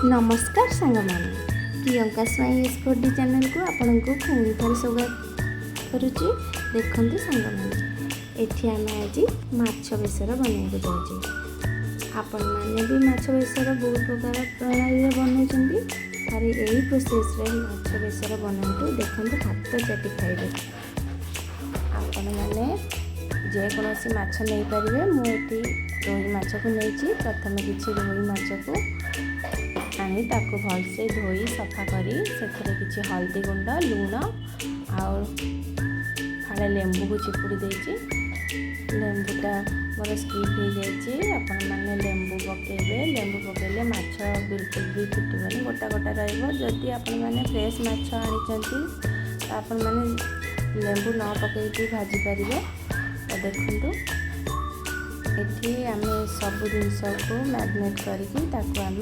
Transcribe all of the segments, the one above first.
नमस्कार सांग मैंने प्रियंका स्वाई एसपी चैनल को आपण को पुणी थे स्वागत करुच्ची। देखते सांग मैंने एठी आम आज माछ बेसर बनवाई जाऊँचे। आपण मैंने भी माछ बेसर बहुत प्रकार प्रणाली बनाऊँ अरे यही प्रोसेस रे माछ बेसर बनातु देखते हाथ चाटी खाइबे। आपण मैंने जेकोसी माछ नहीं पारे मुझे रोही माछ को नहीं प्रथम किसी रोही माछ को आनी ताको भलसे धोई सफा करी से किसी हल्दी गुंड लुण आउ फाड़े लेंबू को चिपुड़ी देची। लेंबूटा मोर स्किप हो जाइए आपण मैंने लेंबू पकेबे। लेंबू पकेले माछ बिल्कुल भी फुटबनी गोटा गोटा रही। आपण मैंने फ्रेश माछ आनी आपण मैंने लेंबू न पकईकि भाजी पारे। तो देखु एठी आम सब जिनस को मैरिनेट करके आम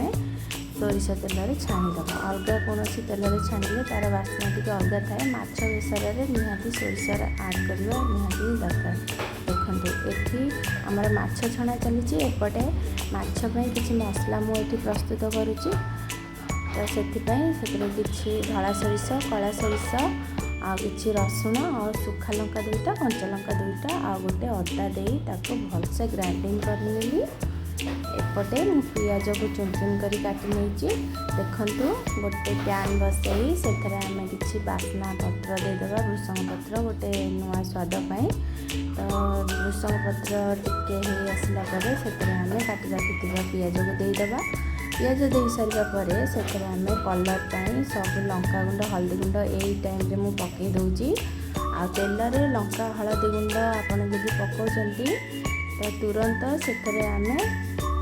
सोरिष तेल छाणीद। अलग कौन तेल छाणिले तार बास्ना टी अलग थाए। माछ बेसर निहाती सोरिष आड करवा निहाती दरकार। देखते एठी आमर माछ छणा चली एपटे माछ पई किछि मसला मुझे प्रस्तुत करुच्ची। तो से किछि धला सोरिष कला सोरिष आ किछि रसुण और सुखा लंका दुईटा कंचा लंका दुईटा आ गोटे अदा दे भलसे ग्राइंडिंग करनेली। एपटे पियाज को चुन चुन कर काटी नहीं। देखु गोटे पैन बसई से आम कि बास्ना पत्र देदेबा भृषंग पत्र गोटे नुआ स्वाद पाई। तो भृषंग पत्र टिके हो आसला से आम काटी रखि पियाज को देदेबा। पियाज दे सारापर से आम कलर पाई सब लंका गुंड हल्दी गुंड यही टाइम रे मु पकई दूची। आ तेल रे लंका हल्दी गुंड आपन जदि पकाउछंती तो तुरंत से आम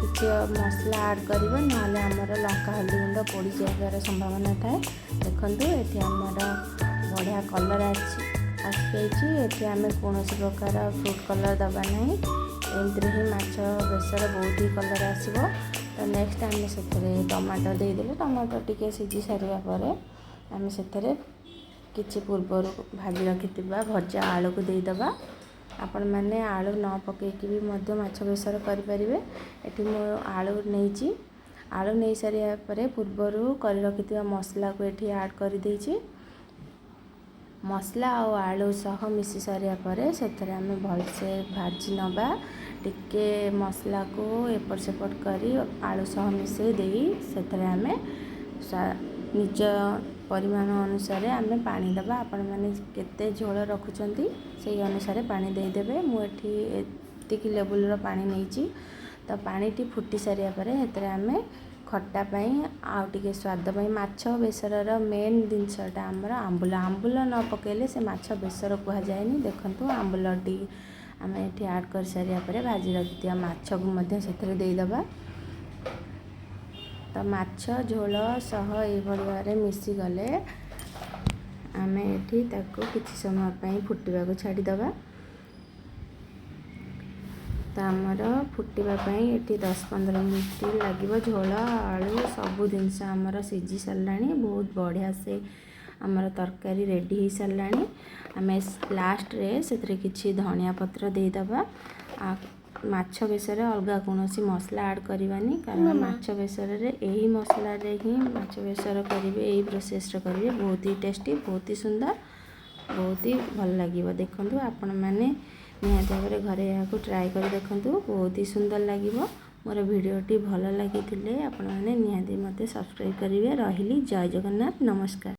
किसी मसला आड करवा ना आमर लंका हल्दी गुंड पोड़ी जाइबार संभावना थाए। देखु ये आमर बढ़िया कलर आसी आम कौन प्रकार फ्रूट कलर दबा ना एमती ही माछ बेसर बहुत ही कलर आसो। तो नेक्स्ट आम से टमाटो देदेले टमाटो टी सीझी सारापर आम से कि पूर्वर भाजी रखि भजा आलू को देदेबा। आपण मैंने आलू न पकईकि भी माछ बेसर करें। एटी मो आलू नहीं आलू नहीं सारापर पूर्वर कर रखि मसला को ये आड कर देछि। मसला और आलू सह मिसी सारापर से आम भलसे भाजी नवा टिके मसला को एपट सेपट करी आलू सह मिसई दे से आम निज परिमाण अनुसार आम पानी दबा। आपण मैंने केते झोल रखुचंती से अनुसार पानी देदेबे। मुझे एतिक लेवल पानी नहीं। तो पानी टी फुटी सारापर से आम खट्टा पाई आउ टिके स्वाद पाई माछ बेसर मेन जिनसटा आमर आंबुल। आंबुल न पकेले से माछ बेसर कह जाएनी। देखंतु आंबुल टी आम ये आड कर सारापर भाजी रखि माछ को से देदेबा। तो माछ झोल सह ये मिसी गले आम ये किसी समय पर फुटवा को छाड़ीदबा। तो आमर फुटवाई ये 10-15 मिनट लगे। झोल आलू सबू जिनस आमर सीझी सारा बहुत बढ़िया से आमर तरकारी रेडी हो सारा। आम लास्ट रे से किसी धनिया पत्र देदेबा। माछ बेसर अलग कौन मसला आड करवानी कारण माछ बेसर यही मसला ही माछ बेसर करेंगे यही प्रोसेस करेंगे बहुत ही टेस्टी बहुत ही सुंदर बहुत ही भल लगे। देखु आपण मैंने निहाती भाव घरे यहाँ ट्राए कर देखु बहुत ही सुंदर लगे। मोर भिडियोटी भल लगी आपण मैंने निहाती मते सब्सक्राइब करेंगे। रही जय जगन्नाथ नमस्कार।